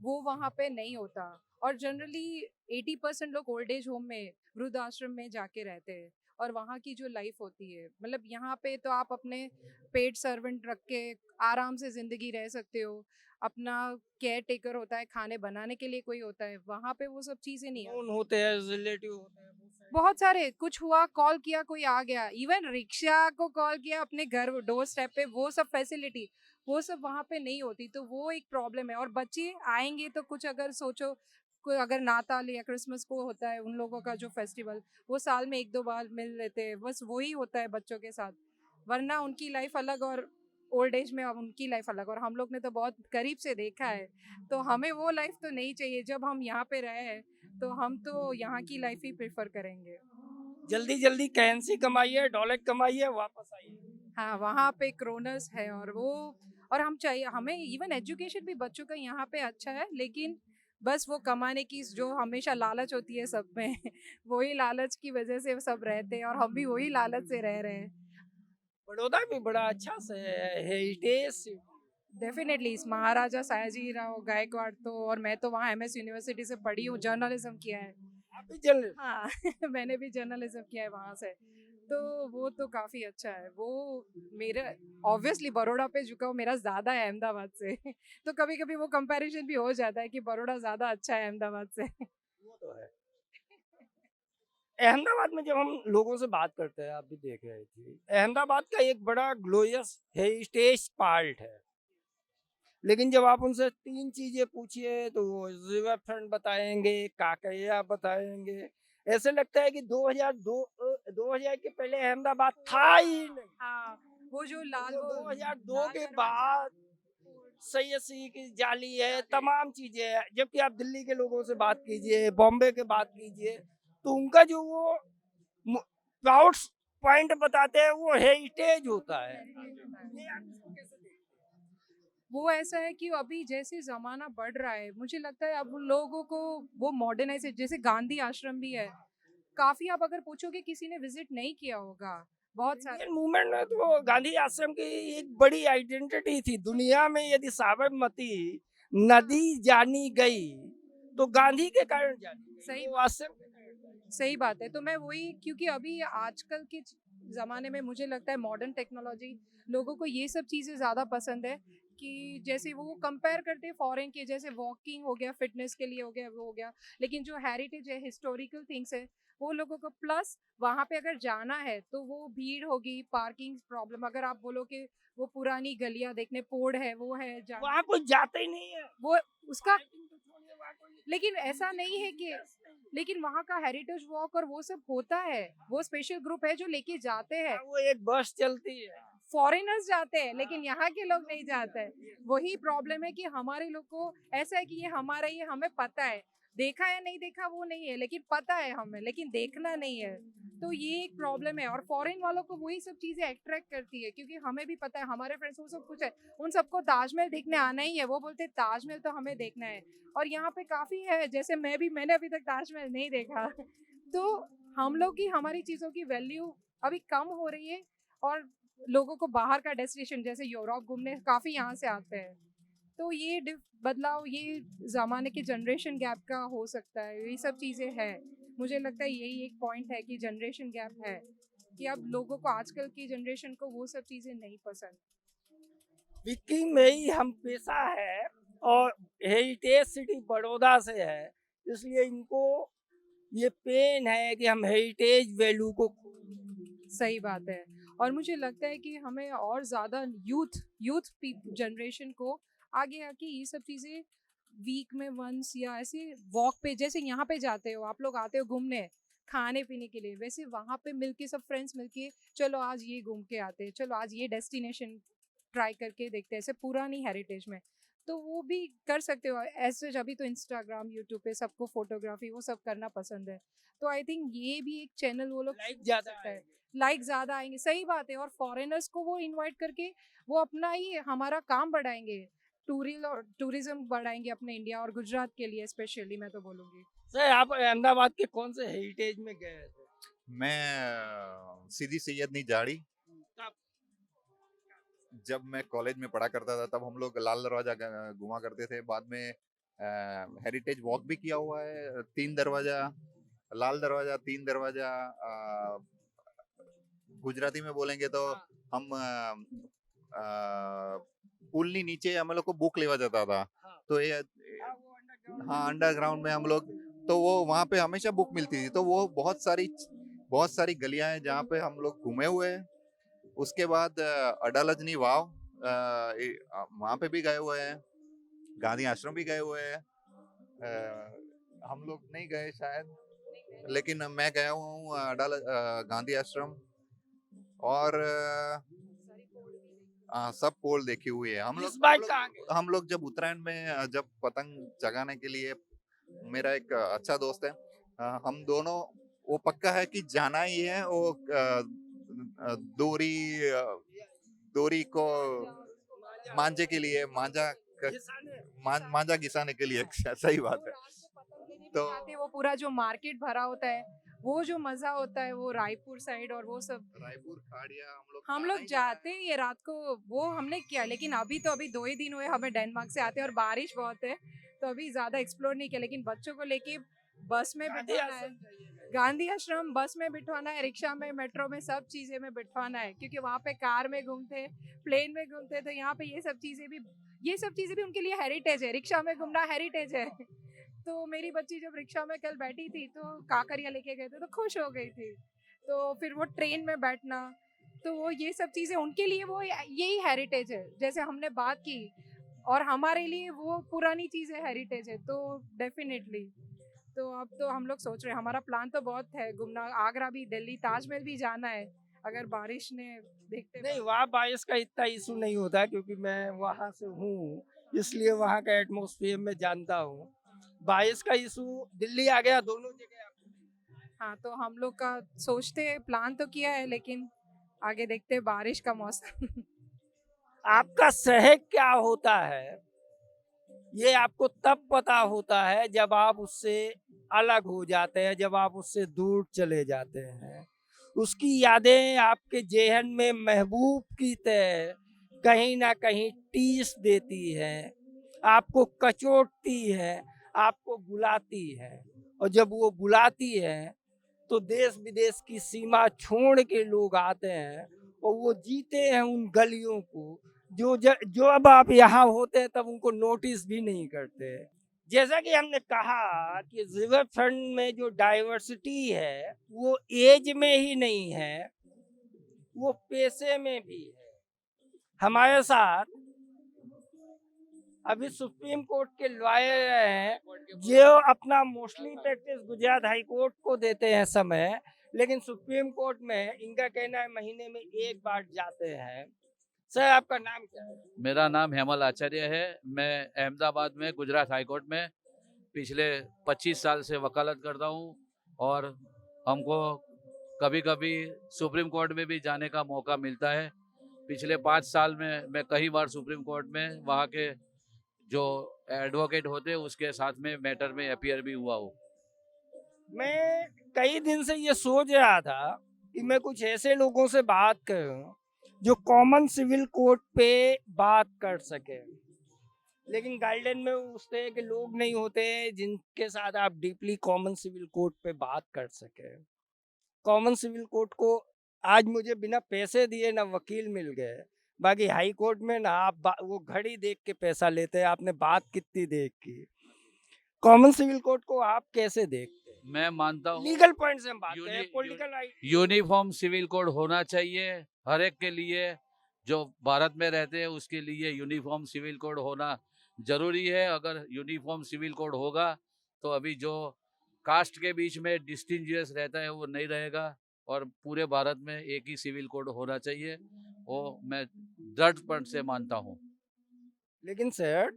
वो वहाँ पे नहीं होता। और जनरली 80% लोग ओल्ड एज होम में, वृद्धाश्रम में जाके रहते हैं और वहाँ की जो लाइफ होती है, मतलब यहाँ पे तो आप अपने पेड सर्वेंट रख के आराम से ज़िंदगी रह सकते हो, अपना केयर टेकर होता है, खाने बनाने के लिए कोई होता है, वहाँ पे वो सब चीज़ें नहीं है। होते हैं, रिलेटिव होते हैं, बहुत सारे, कुछ हुआ कॉल किया कोई आ गया, इवन रिक्शा को कॉल किया अपने घर डोर स्टेप पे, वो सब फैसिलिटी वो सब वहाँ पे नहीं होती, तो वो एक प्रॉब्लम है। और बच्चे आएंगे तो कुछ अगर सोचो, कोई अगर नाताल या क्रिसमस को होता है उन लोगों का जो फेस्टिवल, वो साल में 1-2 बार मिल लेते हैं, बस वही होता है बच्चों के साथ, वरना उनकी लाइफ अलग और ओल्ड एज में अब उनकी लाइफ अलग। और हम लोग ने तो बहुत करीब से देखा है, तो हमें वो लाइफ तो नहीं चाहिए। जब हम यहाँ पे रहे हैं तो हम तो यहाँ की लाइफ ही प्रेफर करेंगे। जल्दी जल्दी करेंसी कमाइए, डॉलर कमाइए, वापस आइए। हाँ, वहाँ पे क्रोनस है और वो, और हम चाहिए, हमें इवन एजुकेशन भी बच्चों का यहाँ पे अच्छा है, लेकिन बस वो कमाने की जो हमेशा लालच होती है सब में वही लालच की वजह से सब रहते हैं और हम भी वही लालच से रह रहे हैं। बड़ौदा भी बड़ा अच्छा से हेरिटेज, डेफिनेटली महाराजा सयाजीराव गायकवाड़ तो, और मैं तो वहाँ MS यूनिवर्सिटी से पढ़ी हूँ, जर्नलिज्म किया है। आप भी जर्नलिस्ट? हाँ मैंने भी जर्नलिज्म किया है वहाँ से, तो वो तो काफ़ी अच्छा है। वो मेरा ऑब्वियसली बड़ौदा पे झुकाव मेरा ज़्यादा है अहमदाबाद से तो कभी कभी वो कंपैरिजन भी हो जाता है कि बड़ौदा ज़्यादा अच्छा है अहमदाबाद से। वो तो है। अहमदाबाद में जब हम लोगों से बात करते हैं, आप भी देख रहे थे, अहमदाबाद का एक बड़ा ग्लोरियस हेरिटेज पार्ट है, लेकिन जब आप उनसे 3 चीजें पूछिए तो वो रिवर फ्रंट बताएंगे, काकरिया बताएंगे। ऐसे लगता है कि 2000 के पहले अहमदाबाद था ही नहीं। हाँ, वो जो लाल 2002 के बाद सैयसी की जाली है, तमाम चीजें हैं। जबकि आप दिल्ली के लोगों से बात कीजिए, बॉम्बे के बात कीजिए, तो उनका जो वो प्राउड पॉइंट बताते हैं वो हेरिटेज होता है। वो ऐसा है कि अभी जैसे ज़माना बढ़ रहा है, मुझे लगता है अब लोगों को वो मॉडर्नाइज, जैसे गांधी आश्रम भी है, काफ़ी, आप अगर पूछोगे किसी ने विजिट नहीं किया होगा, बहुत सारे मूवमेंट में तो गांधी आश्रम की एक बड़ी आइडेंटिटी थी दुनिया में। यदि साबरमती नदी जानी गई तो गांधी के कारण जानी। सही आश्रम, सही बात है। तो मैं वही, क्योंकि अभी आजकल के ज़माने में मुझे लगता है मॉडर्न टेक्नोलॉजी, लोगों को ये सब चीज़ें ज़्यादा पसंद है कि जैसे वो कंपेयर करते हैं फॉरेन के, जैसे वॉकिंग हो गया, फिटनेस के लिए हो गया, वो हो गया, लेकिन जो हेरिटेज है, हिस्टोरिकल थिंग्स है, वो लोगों को प्लस वहाँ पे अगर जाना है तो वो भीड़ होगी, पार्किंग प्रॉब्लम, अगर आप बोलो कि वो पुरानी गलियां देखने, पोड़ है, वो है, वहाँ कोई जाता ही नहीं है वो उसका, लेकिन ऐसा नहीं है कि, लेकिन वहाँ का हेरिटेज वॉक और वो सब होता है, वो स्पेशल ग्रुप है जो लेके जाते हैं, वो एक बस चलती है, फॉरेनर्स जाते हैं, लेकिन यहाँ के लोग नहीं जाते हैं। वही प्रॉब्लम है कि हमारे लोग को ऐसा है कि ये हमारा, ये हमें पता है, देखा या नहीं देखा वो नहीं है, लेकिन पता है हमें, लेकिन देखना नहीं है, तो ये एक प्रॉब्लम है। और फॉरेन वालों को वही सब चीजें अट्रैक्ट करती है, क्योंकि हमें भी पता है, हमारे फ्रेंड्स वो सब कुछ है, उन सबको ताजमहल देखने आना ही है, वो बोलते हैं ताजमहल तो हमें देखना है, और यहाँ पे काफी है, जैसे मैंने अभी तक ताजमहल नहीं देखा तो हम लोग की, हमारी चीजों की वैल्यू अभी कम हो रही है, और लोगों को बाहर का डेस्टिनेशन जैसे यूरोप घूमने काफी यहाँ से आते हैं, तो ये बदलाव ये ज़माने के जनरेशन गैप का हो सकता है, ये सब चीज़ें हैं। मुझे लगता है यही एक पॉइंट है कि जनरेशन गैप है, कि अब लोगों को, आजकल की जनरेशन को वो सब चीज़ें नहीं पसंद। विक्की में ही हम पेशा है और हेरिटेज सिटी बड़ौदा से है, इसलिए इनको ये पेन है कि हम हेरिटेज वैल्यू को, सही बात है, और मुझे लगता है कि हमें और ज़्यादा यूथ जनरेशन को आगे आके ये सब चीज़ें वीक में वंस या ऐसे वॉक पे, जैसे यहाँ पे जाते हो आप लोग, आते हो घूमने खाने पीने के लिए, वैसे वहाँ पे मिलके सब फ्रेंड्स मिलके चलो आज ये घूम के आते हैं, चलो आज ये डेस्टिनेशन ट्राई करके देखते हैं, ऐसे पुरानी हेरिटेज में, तो वो भी कर सकते हो। ऐसे अभी तो इंस्टाग्राम, यूट्यूब पे सबको फोटोग्राफी वो सब करना पसंद है, तो आई थिंक ये भी एक चैनल वो लोग लाइक ज़्यादा आएंगे, सही बात है, और फॉरेनर्स को वो इन्वाइट करके वो अपना ही हमारा काम बढ़ाएंगे, टूरिज्म बढ़ाएंगे अपने इंडिया और गुजरात के लिए स्पेशली, मैं तो बोलूँगी। सर आप अहमदाबाद के कौन से हेरिटेज में गए थे? मैं सीधी सैयदनी जाड़ी, जब मैं कॉलेज में पढ़ा करता था तब हम लोग लाल दरवाजा घुमा करते थे, बाद में हेरिटेज वॉक भी किया हुआ है, 3 दरवाजा, लाल दरवाजा, 3 दरवाजा, गुजराती में बोलेंगे तो हम पुलनी नीचे हम लोग को बुक लेवा जाता था, तो ये हाँ अंडरग्राउंड में हम लोग, तो वो वहाँ पे हमेशा बुक मिलती थी, तो वो बहुत सारी गलियां हैं जहाँ पे हम लोग घूमे हुए हैं। उसके बाद अडालजनी वाव, वहाँ पे भी गए हुए हैं, गांधी आश्रम भी गए हुए हैं, हम लोग नहीं गए शायद, लेकिन मैं गया हूँ गांधी आश्रम, और सब पोल देखी हुई है। हम लोग जब उत्तरायण में जब पतंग जगाने के लिए, मेरा एक अच्छा दोस्त है, हम दोनों, वो पक्का है कि जाना ही है, वो दोरी को मांझे के लिए, मांझा घिसाने के लिए सही बात है। तो वो पूरा जो मार्केट भरा होता है, वो जो मजा होता है, वो रायपुर साइड और वो सब, रायपुर खाड़िया हम लोग जाते हैं ये रात को, वो हमने किया, लेकिन अभी 2 ही दिन हुए हमें डेनमार्क से आते हैं, और बारिश बहुत है तो अभी ज्यादा एक्सप्लोर नहीं किया, लेकिन बच्चों को लेके बस में बिठाना है, गांधी आश्रम बस में बिठवाना है, रिक्शा में, मेट्रो में, सब चीजें में बिठवाना है, क्योंकि वहाँ पे कार में घूमते, प्लेन में घूमते, तो यहाँ पे ये सब चीजें भी उनके लिए हेरिटेज है, रिक्शा में घूमना हेरिटेज है। तो मेरी बच्ची जब रिक्शा में कल बैठी थी तो काकरिया लेके गए थे तो खुश हो गई थी, तो फिर वो ट्रेन में बैठना, तो वो ये सब चीज़ें उनके लिए वो यही हेरिटेज है, जैसे हमने बात की, और हमारे लिए वो पुरानी चीज़ें हेरिटेज है, तो डेफिनेटली। तो अब तो हम लोग सोच रहे हैं, हमारा प्लान तो बहुत है घूमना, आगरा भी, दिल्ली, ताजमहल भी जाना है, अगर बारिश ने देखते नहीं, वहाँ बारिश का इतना इशू नहीं होता, क्योंकि मैं वहाँ से हूँ, इसलिए वहाँ का एटमॉस्फेयर में जानता हूँ। बारिश का इशू दिल्ली आ गया, दोनों जगह। हाँ, तो हम लोग का सोचते हैं, प्लान तो किया है, लेकिन आगे देखते हैं बारिश का मौसम। आपका शहर क्या होता है, ये आपको तब पता होता है जब आप उससे अलग हो जाते हैं, जब आप उससे दूर चले जाते हैं। उसकी यादें आपके जेहन में महबूब की तरह कहीं ना कहीं टीस देती है, आपको कचोटती है, आपको बुलाती है, और जब वो बुलाती है तो देश विदेश की सीमा छोड़ के लोग आते हैं, और वो जीते हैं उन गलियों को जो अब आप यहाँ होते हैं तब उनको नोटिस भी नहीं करते। जैसा कि हमने कहा कि रिवर फ्रंट में जो डाइवर्सिटी है वो एज में ही नहीं है, वो पैसे में भी है। हमारे साथ अभी सुप्रीम कोर्ट के लॉयर हैं जो अपना mostly practice Gujarat high court को देते हैं समय, लेकिन सुप्रीम कोर्ट में इनका कहना है महीने में एक बार जाते हैं। सर आपका नाम क्या है? मेरा नाम हेमल आचार्य है। मैं अहमदाबाद में गुजरात हाई कोर्ट में पिछले 25 साल से वकालत करता हूँ और हमको कभी कभी सुप्रीम कोर्ट में भी जाने का मौका मिलता है। पिछले 5 साल में मैं कई बार सुप्रीम कोर्ट में वहाँ के जो एडवोकेट होते हैं उसके साथ में मैटर में अपीयर भी हुआ हूँ। मैं कई दिन से ये सोच रहा था कि मैं कुछ ऐसे लोगों से बात करूं जो कॉमन सिविल कोर्ट पे बात कर सके, लेकिन गाइडलाइन में उस तरह के लोग नहीं होते जिनके साथ आप डीपली कॉमन सिविल कोर्ट पे बात कर सके। कॉमन सिविल कोर्ट को आज मुझे बिना पैसे दिए ना वकील मिल गए, बाकी हाई कोर्ट में ना आप वो घड़ी देख के पैसा लेते हैं, आपने बात कितनी देख की। कॉमन सिविल कोर्ट को आप कैसे देखते? मैं मानता हूँ लीगल पॉइंट से हम बात करें, पॉलिटिकल यूनिफॉर्म सिविल कोड होना चाहिए हर एक के लिए। जो भारत में रहते हैं उसके लिए यूनिफॉर्म सिविल कोड होना जरूरी है। अगर यूनिफॉर्म सिविल कोड होगा तो अभी जो कास्ट के बीच में डिस्टिंग्विश रहता है वो नहीं रहेगा और पूरे भारत में एक ही सिविल कोड होना चाहिए, वो मैं दृढ़ से मानता हूँ। लेकिन सर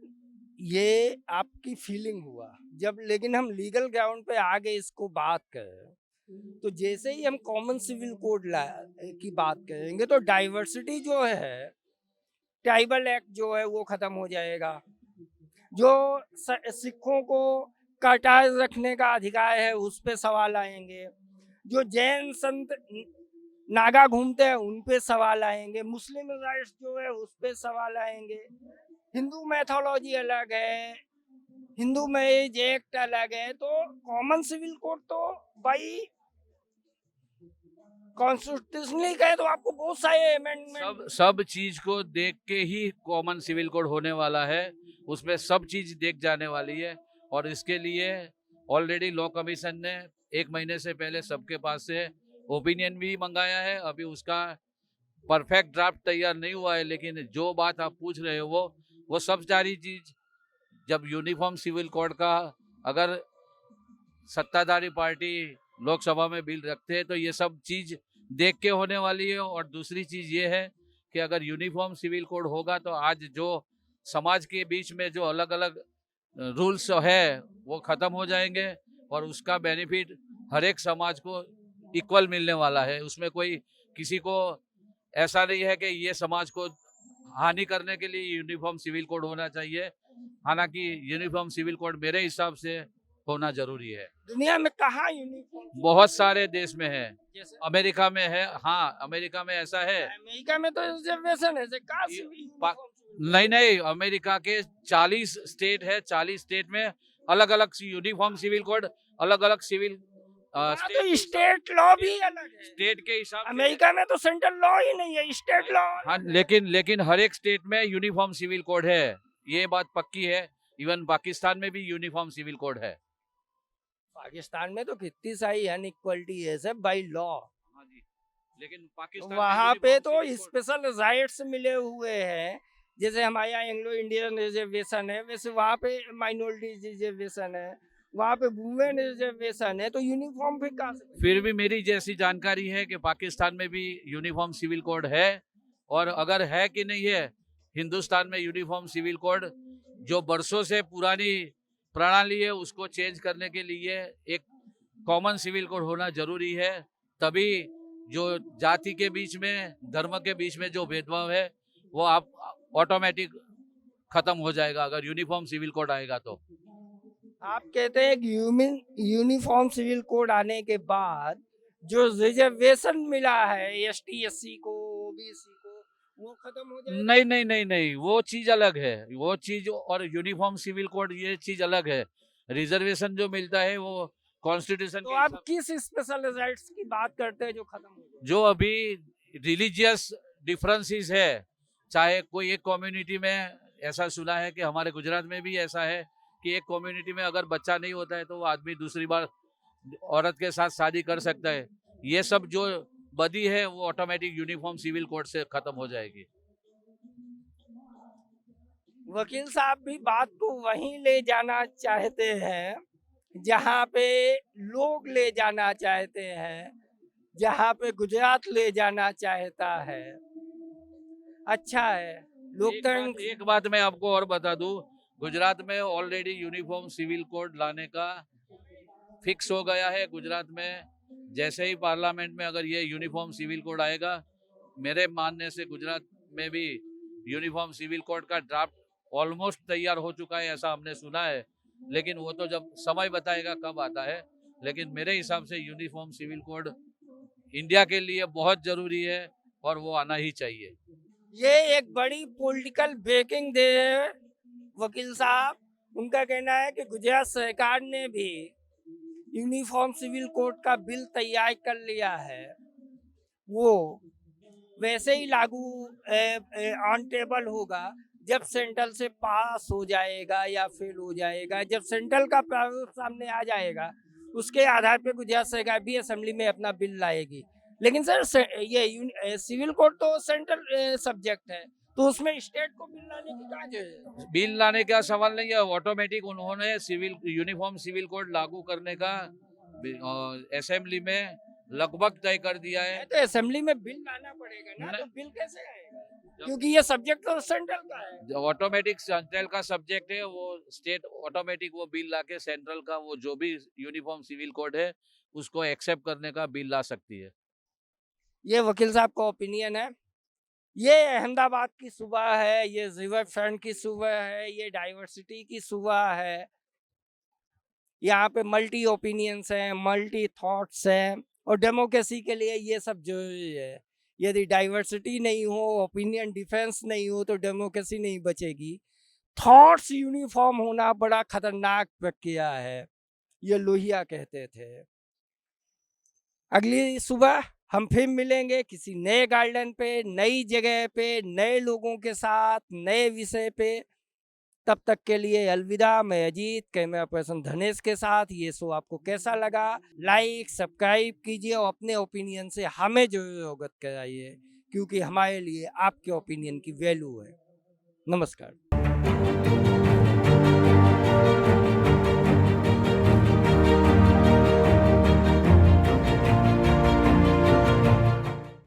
ये आपकी फीलिंग हुआ जब, लेकिन हम लीगल ग्राउंड पे आगे इसको बात करें तो जैसे ही हम कॉमन सिविल कोड की बात करेंगे तो डाइवर्सिटी जो है, ट्राइबल एक्ट जो है वो खत्म हो जाएगा। जो सिखों को कटार रखने का अधिकार है उस पे सवाल आएंगे। जो जैन संत नागा घूमते हैं उन पे सवाल आएंगे। मुस्लिम राइट्स जो है उस पे सवाल आएंगे। हिंदू मैथोलॉजी अलग है, हिंदू मैरिज एक्ट अलग है। तो कॉमन सिविल कोड तो भाई कॉन्स्टिट्यूशनली कहे तो आपको बहुत सारे अमेंडमेंट सब चीज को देख के ही कॉमन सिविल कोड होने वाला है, उसमें सब चीज देख जाने वाली है। और इसके लिए ऑलरेडी लॉ कमीशन ने 1 महीने से पहले सबके पास से ओपिनियन भी मंगाया है। अभी उसका परफेक्ट ड्राफ्ट तैयार नहीं हुआ है, लेकिन जो बात आप पूछ रहे हो वो सब सारी चीज जब यूनिफॉर्म सिविल कोड का अगर सत्ताधारी पार्टी लोकसभा में बिल रखते हैं तो ये सब चीज देख के होने वाली है। और दूसरी चीज ये है कि अगर यूनिफॉर्म सिविल कोड होगा तो आज जो समाज के बीच में जो अलग अलग रूल्स है वो खत्म हो जाएंगे और उसका बेनिफिट हर एक समाज को इक्वल मिलने वाला है। उसमें कोई किसी को ऐसा नहीं है कि ये समाज को हानि करने के लिए यूनिफॉर्म सिविल कोड होना चाहिए। हालांकि यूनिफॉर्म सिविल कोड मेरे हिसाब से होना जरूरी है। दुनिया में कहाँ यूनिफॉर्म? बहुत सारे देश में है, अमेरिका में है। हाँ, अमेरिका में ऐसा है। अमेरिका में तो रिजर्वेशन है। नहीं, अमेरिका के 40 स्टेट है, 40 स्टेट में अलग अलग यूनिफॉर्म सिविल कोड, अलग अलग सिविल तो स्टेट लॉ भी अलग है। स्टेट के हिसाब। अमेरिका में तो सेंट्रल लॉ ही नहीं है, स्टेट लॉ। हाँ, लेकिन हर एक स्टेट में यूनिफॉर्म सिविल कोड है, ये बात पक्की है। इवन पाकिस्तान में भी यूनिफॉर्म सिविल कोड है। पाकिस्तान में तो कितनी सारी अनइक्वलिटी है सब बाय लॉ। हाँ जी, लेकिन पाकिस्तान वहाँ पे तो स्पेशल राइट्स मिले हुए हैं। जैसे हमारे यहाँ एंग्लो इंडियन रिजर्वेशन है, वैसे वहाँ पे माइनॉरिटी रिजर्वेशन है, वहाँ पे वुमेन रिजर्वेशन है। तो यूनिफॉर्म फिर कहाँ से? फिर भी मेरी जैसी जानकारी है कि पाकिस्तान में भी यूनिफॉर्म सिविल कोड है। और अगर है कि नहीं है, हिंदुस्तान में यूनिफॉर्म सिविल कोड जो बरसों से पुरानी प्रणाली है उसको चेंज करने के लिए एक कॉमन सिविल कोड होना जरूरी है। तभी जो जाति के बीच में, धर्म के बीच में जो भेदभाव है वो आप ऑटोमेटिक खत्म हो जाएगा अगर यूनिफॉर्म सिविल कोड आएगा तो। आप कहते हैं कि यूनिफॉर्म सिविल कोड आने के बाद जो रिजर्वेशन मिला है एसटी एससी को, ओबीसी को, वो खत्म हो जाएगा? नहीं, वो चीज अलग है। वो चीज और यूनिफॉर्म सिविल कोड ये चीज अलग है। रिजर्वेशन जो मिलता है वो कॉन्स्टिट्यूशन तो आप किस स्पेशल राइट्स की बात करते हैं जो खत्म हो गए? जो अभी रिलीजियस डिफरेंसेस है चाहे कोई एक कम्युनिटी में ऐसा सुना है कि हमारे गुजरात में भी ऐसा है कि एक कम्युनिटी में अगर बच्चा नहीं होता है तो वो आदमी दूसरी बार औरत के साथ शादी कर सकता है। ये सब जो बदी है वो ऑटोमेटिक यूनिफॉर्म सिविल कोड से खत्म हो जाएगी। वकील साहब भी बात को वहीं ले जाना चाहते हैं जहाँ पे लोग ले जाना चाहते हैं, जहाँ पे गुजरात ले जाना चाहता है। अच्छा है लोकतंत्र। एक बात मैं आपको और बता दूं, गुजरात में ऑलरेडी यूनिफॉर्म सिविल कोड लाने का फिक्स हो गया है। गुजरात में जैसे ही पार्लियामेंट में अगर ये यूनिफॉर्म सिविल कोड आएगा, मेरे मानने से गुजरात में भी यूनिफॉर्म सिविल कोड का ड्राफ्ट ऑलमोस्ट तैयार हो चुका है, ऐसा हमने सुना है। लेकिन वो तो जब समय बताएगा कब आता है। लेकिन मेरे हिसाब से यूनिफॉर्म सिविल कोड इंडिया के लिए बहुत जरूरी है और वो आना ही चाहिए। ये एक बड़ी पॉलिटिकल ब्रेकिंग दे है वकील साहब। उनका कहना है कि गुजरात सरकार ने भी यूनिफॉर्म सिविल कोड का बिल तैयार कर लिया है, वो वैसे ही लागू ऑन टेबल होगा जब सेंट्रल से पास हो जाएगा या फेल हो जाएगा। जब सेंट्रल का प्रारूप सामने आ जाएगा उसके आधार पर गुजरात सरकार भी असेंबली में अपना बिल लाएगी। लेकिन सर ये सिविल कोड तो सेंट्रल सब्जेक्ट है, तो उसमें स्टेट को बिल लाने की क्या जरूरत है? बिल लाने का सवाल नहीं है, ऑटोमेटिक उन्होंने सिविल यूनिफॉर्म सिविल कोड लागू करने का असेंबली में लगभग तय कर दिया है। तो असेंबली में बिल लाना पड़ेगा ना, तो बिल कैसे आएगा? क्योंकि ये सब्जेक्ट तो सेंट्रल का है। ऑटोमेटिक सेंट्रल का सब्जेक्ट है, वो स्टेट ऑटोमेटिक वो बिल लाके सेंट्रल का वो जो भी यूनिफॉर्म सिविल कोड है उसको एक्सेप्ट करने का बिल ला सकती है। ये वकील साहब का ओपिनियन है। ये अहमदाबाद की सुबह है, ये रिवर फ्रंट की सुबह है, ये डाइवर्सिटी की सुबह है। यहाँ पे मल्टी ओपिनियंस हैं, मल्टी थॉट्स हैं, और डेमोक्रेसी के लिए ये सब जरूरी है। यदि डाइवर्सिटी नहीं हो, ओपिनियन डिफेंस नहीं हो, तो डेमोक्रेसी नहीं बचेगी। थॉट्स यूनिफॉर्म होना बड़ा खतरनाक प्रक्रिया है, ये लोहिया कहते थे। अगली सुबह हम फिर मिलेंगे किसी नए गार्डन पे, नई जगह पे, नए लोगों के साथ, नए विषय पे। तब तक के लिए अलविदा। मैं अजीत, कैमरा पर्सन धनेश के साथ। ये शो आपको कैसा लगा? लाइक सब्सक्राइब कीजिए और अपने ओपिनियन से हमें जरूर अवगत कराइए, क्योंकि हमारे लिए आपके ओपिनियन की वैल्यू है। नमस्कार।